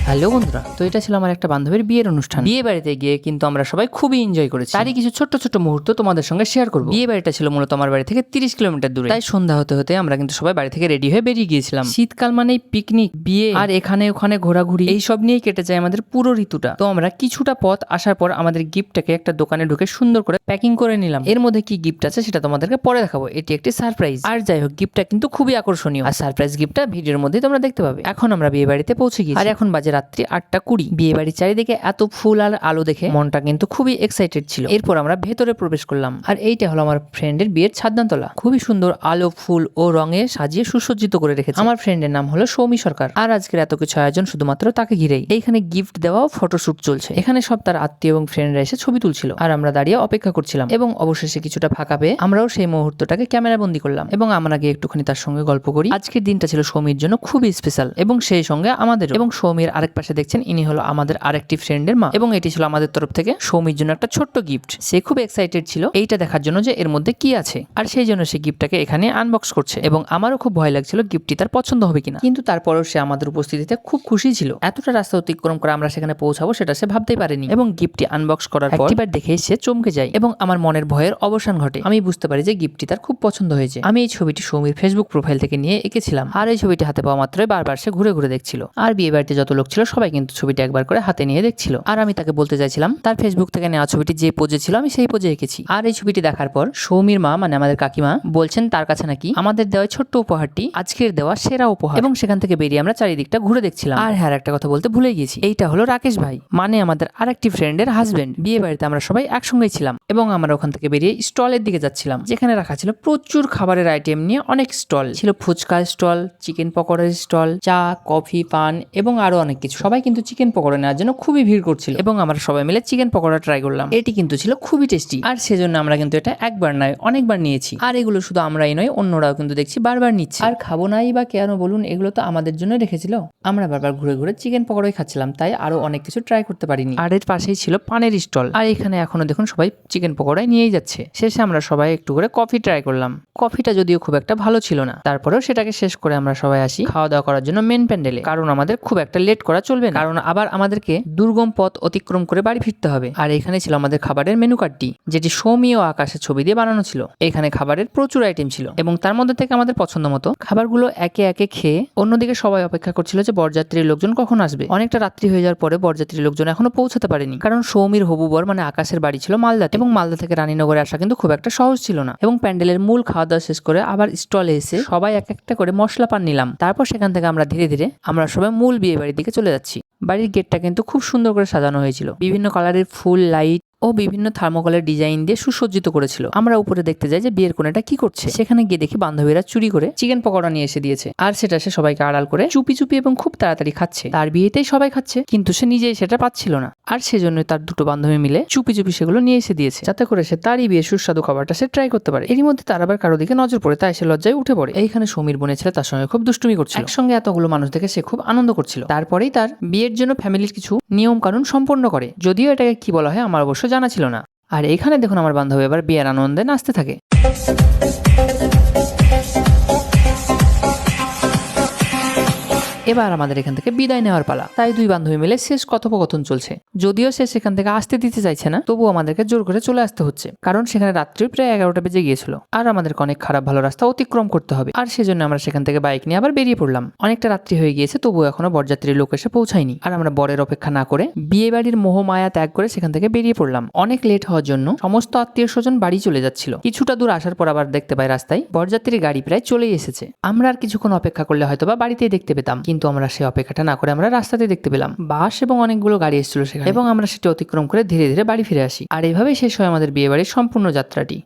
Hello বন্ধুরা, তো এটা ছিল আমার একটা বান্ধবীর বিয়ের অনুষ্ঠান। বিয়ে বাড়িতে গিয়ে কিন্তু আমরা সবাই খুবই এনজয় করেছি। তারই কিছু ছোট্ট ছোট্ট মুহূর্ত তোমাদের সঙ্গে শেয়ার করবো। বিয়ে বাড়িটা ছিল মূলত আমার বাড়ি থেকে 30 কিলোমিটার দূরে। তাই সন্ধ্যা হতে হতে আমরা কিন্তু সবাই বাড়ি থেকে রেডি হয়ে বেরিয়ে গিয়েছিলাম। শীতকাল মানেই পিকনিক, বিয়ে আর এখানে ওখানে ঘোরাঘুরি, এই সব নিয়েই কেটে যায় আমাদের পুরো ঋতুটা। তো আমরা কিছুটা পথ আসার পর আমাদের গিফটটাকে একটা দোকানে ঢুকে সুন্দর করে প্যাকিং করে নিলাম। এর মধ্যে কি গিফট আছে সেটা তোমাদেরকে পরে দেখাবো, এটি একটি সারপ্রাইজ। আর যাই হোক, গিফটটা কিন্তু খুবই আকর্ষণীয়, আর সারপ্রাইজ গিফটটা ভিডিওর মধ্যেই তোমরা দেখতে পাবে। এখন আমরা বিয়ে বাড়িতে পৌঁছে গেছি, আর এখন বাজে রাত্রি 8:20। বিয়ে বাড়ির চারিদিকে এত ফুল আর আলো দেখে মনটা কিন্তু খুবই এক্সাইটেড ছিল। এরপর আমরা ভেতরে প্রবেশ করলাম, আর এইটা হলো আমার ফ্রেন্ডের বিয়ের ছাদনাতলা। খুবই সুন্দর আলো, ফুল ও রঙে সাজিয়ে সুসজ্জিত করে রেখেছে। আমার ফ্রেন্ডের নাম হলো সৌমি সরকার, আর আজকের এত কিছু আয়োজন শুধুমাত্র তাকে ঘিরেই। এইখানে গিফট দেওয়া ও ফটোশুট চলছে। এখানে সব তার আত্মীয় এবং ফ্রেন্ডরা এসে ছবি তুলছিল, আর আমরা দাঁড়িয়ে অপেক্ষা করছিলাম। এবং অবশেষে কিছুটা ফাঁকা পেয়ে আমরাও সেই মুহূর্তটাকে ক্যামেরা বন্দি করলাম, এবং আমরা গিয়ে একটুখানি তার সঙ্গে গল্প করি। আজকের দিনটা ছিল সৌমির জন্য খুবই স্পেশাল, এবং সেই সঙ্গে আমাদের। এবং সৌমির আরেক পাশে দেখছেন, ইনি হলো আমাদের আরেকটি ফ্রেন্ডের মা, এবং এটি ছিল আমাদের তরফ থেকে সৌমির জন্য একটা ছোট্ট গিফট। সে খুব এক্সাইটেড ছিল এইটা দেখার জন্য যে এর মধ্যে কি আছে, আর সেই জন্য সে গিফটটাকে এখানে আনবক্স করছে। এবং আমারও খুব ভয় লাগছিল গিফটটি তার পছন্দ হবে কিনা, কিন্তু তারপরও সে আমাদের উপস্থিতিতে খুব খুশি ছিল। এতটা রাস্তা অতিক্রম করে আমরা সেখানে পৌঁছাবো সেটা সে ভাবতেই পারেনি। এবং গিফটটি আনবক্স করার পর একবার দেখে সে চমকে যায়, এবং আমার মনের ভয়ের অবসান ঘটে। আমি বুঝতে পারি যে গিফটটি তার খুব পছন্দ হয়েছে। আমি এই ছবিটি সৌমির ফেসবুক প্রোফাইল থেকে নিয়ে এঁকেছিলাম, আর এই ছবিটি হাতে পাওয়া মাত্রই বারবার সে ঘুরে ঘুরে দেখছিল। আর বিয়ে বাড়িতে যত লোক ছিল সবাই কিন্তু ছবিটি একবার করে হাতে নিয়ে দেখছিল। আর আমি তাকে বলতে চাইছিলাম তার ফেসবুক থেকে নেওয়া ছবিটি যে পোজে ছিল আমি সেই পোজে এঁকেছি। আর এই ছবিটি দেখার পর সৌমির মা, মানে আমাদের কাকিমা, বলছেন তার কাছে নাকি আমাদের দেওয়া ছোট্ট উপহারটি আজকের দেওয়া সেরা উপহার। এবং সেখান থেকে বেরিয়ে আমরা চারিদিকটা ঘুরে দেখছিলাম। আর হ্যাঁ, একটা কথা বলতে ভুলে গিয়েছি, এইটা হলো রাকেশ ভাই, মানে আমাদের আরেকটি ফ্রেন্ডের হাজবেন্ড। বিয়ে বাড়িতে আমরা সবাই একসঙ্গেই ছিলাম, এবং আমরা ওখান থেকে বেরিয়ে স্টলের দিকে যাচ্ছিলাম, যেখানে রাখা ছিল প্রচুর খাবারের আইটেম নিয়ে অনেক স্টল ছিল। ফুচকার স্টল, চিকেন পকোড়ার স্টল, চা, কফি, পান এবং আরো অনেক কিছু। সবাই কিন্তু চিকেন পকোড়া নেওয়ার জন্য খুবই ভিড় করছিল, এবং আমরা সবাই মিলে চিকেন পকোড়া ট্রাই করলাম। এটি কিন্তু ছিল খুবই টেস্টি, আর সেজন্য আমরা কিন্তু এটা একবার নয় অনেকবার নিয়েছি। আর এগুলো শুধু আমরাই নয়, অন্যরাও কিন্তু দেখছি বারবার নিচ্ছে। আর খাবো নাই বা কেন বলুন, এগুলো তো আমাদের জন্য রেখেছিল। আমরা বারবার ঘুরে ঘুরে চিকেন পকোড়াই খাচ্ছিলাম, তাই আরো অনেক কিছু ট্রাই করতে পারিনি। আর এর পাশেই ছিল পানের স্টল, আর এখানে এখনো দেখুন সবাই চিকেন পকোড়াই নিয়েই যাচ্ছে। শেষে আমরা সবাই একটু করে কফি ট্রাই করলাম। কফিটা যদিও খুব একটা ভালো ছিল না, তারপরেও সেটাকে শেষ করে আমরা সবাই আসি খাওয়া দাওয়া করার জন্য মেন প্যান্ডেলে। কারণ আমাদের খুব একটা লেট করা চলবে না, কারণ আবার আমাদেরকে দুর্গম পথ অতিক্রম করে বাড়ি ফিরতে হবে। আর এখানে ছিল আমাদের খাবারের মেনু কার্ডটি, যেটি সৌমি ও আকাশের ছবি দিয়ে বানানো ছিল। এখানে খাবারের প্রচুর আইটেম ছিল, এবং তার মধ্যে থেকে আমাদের পছন্দ মতো খাবারগুলো একে একে খেয়ে অন্যদিকে সবাই অপেক্ষা করছিল যে বরযাত্রীর লোকজন কখন আসবে। অনেকটা রাত্রি হয়ে যাওয়ার পরে বরযাত্রীর লোকজন এখনো পৌঁছাতে পারেনি, কারণ সৌমির হবু বর মানে আকাশের বাড়ি ছিল মালদাতে, এবং মালদা থেকে রানীনগরে আসা কিন্তু খুব একটা সহজ ছিল না। এবং প্যান্ডেলের মূল খাওয়া দাওয়া শেষ করে আবার স্টলে এসে সবাই এক একটা করে মশলা পান নিলাম। তারপর সেখান থেকে আমরা ধীরে ধীরে আমরা সবাই মূল বিয়ে বাড়ির দিকে চলে যাচ্ছি। বাড়ির গেটটা কিন্তু খুব সুন্দর করে সাজানো হয়েছিল, বিভিন্ন কালারের ফুল, লাইট ও বিভিন্ন থার্মোকলের ডিজাইন দিয়ে সুসজ্জিত করেছিল। আমরা উপরে দেখতে যাই যে বিয়ের কোণেটা কি করছে। সেখানে গিয়ে দেখি বান্ধবীরা চুরি করে চিকেন পকোড়া নিয়ে এসে দিয়েছে, আর সেটা সে সবাইকে আড়াল করে চুপি চুপি এবং খুব তাড়াতাড়ি খাচ্ছে। তার বিয়েতেই সবাই খাচ্ছে, কিন্তু সে নিজেই সেটা পাচ্ছিল না, আর সেজন্য তার দুটো বান্ধবী মিলে চুপি চুপি সেগুলো নিয়ে এসে দিয়েছে, যাতে করে সে তারই বিয়ে সুস্বাদু খাবারটা সে ট্রাই করতে পারে। এরই মধ্যে তার আবার কারো দিকে নজর পড়ে, তাই সে লজ্জায় উঠে পড়ে। এইখানে সমীর বোনের ছেলে তার সঙ্গে খুব দুষ্টুমি করছিল। একসঙ্গে এতগুলো মানুষ দেখে সে খুব আনন্দ করছিল। তারপরেই তার বিয়ের জন্য ফ্যামিলির কিছু নিয়ম কানুন সম্পন্ন করে, যদিও এটাকে কি বলা হয় আমার অবশ্য জানা ছিল না। আর এইখানে দেখুন আমার বান্ধবী এবার বিয়ের আনন্দে নাচতে থাকে। এবার আমাদের এখান থেকে বিদায় নেওয়ার পালা, তাই দুই বান্ধবী মিলে শেষ কথোপকথন চলছে। যদিও সে সেখান থেকে আসতে দিতে চাইছে না, তবুও আমাদেরকে জোর করে চলে আসতে হচ্ছে, কারণ সেখানে রাত্রি প্রায় 11টা বেজে গিয়েছিল, আর আমাদেরকে অনেক খারাপ ভালো রাস্তা অতিক্রম করতে হবে। আর সেজন্য আমরা সেখান থেকে বাইক নিয়ে আবার বেরিয়ে পড়লাম। অনেকটা রাত্রি হয়ে গিয়েছে, তবুও এখনো বরযাত্রীর লোক এসে পৌঁছায়নি, আর আমরা বরের অপেক্ষা না করে বিয়ে বাড়ির মোহমায়া ত্যাগ করে সেখান থেকে বেরিয়ে পড়লাম। অনেক লেট হওয়ার জন্য সমস্ত আত্মীয় স্বজন বাড়ি চলে যাচ্ছিল। কিছুটা দূর আসার পর আবার দেখতে পাই রাস্তায় বরযাত্রীর গাড়ি প্রায় চলেই এসেছে। আমরা আর কিছুক্ষণ অপেক্ষা করলে হয়তো বা বাড়িতেই দেখতে পেতাম, কিন্তু আমরা সে অপেক্ষাটা না করে আমরা রাস্তাতে দেখতে পেলাম বাস এবং অনেকগুলো গাড়ি এসেছিল সেখানে, এবং আমরা সেটা অতিক্রম করে ধীরে ধীরে বাড়ি ফিরে আসি। আর এইভাবেই শেষ হয় আমাদের বিয়ে বাড়ির সম্পূর্ণ যাত্রাটি।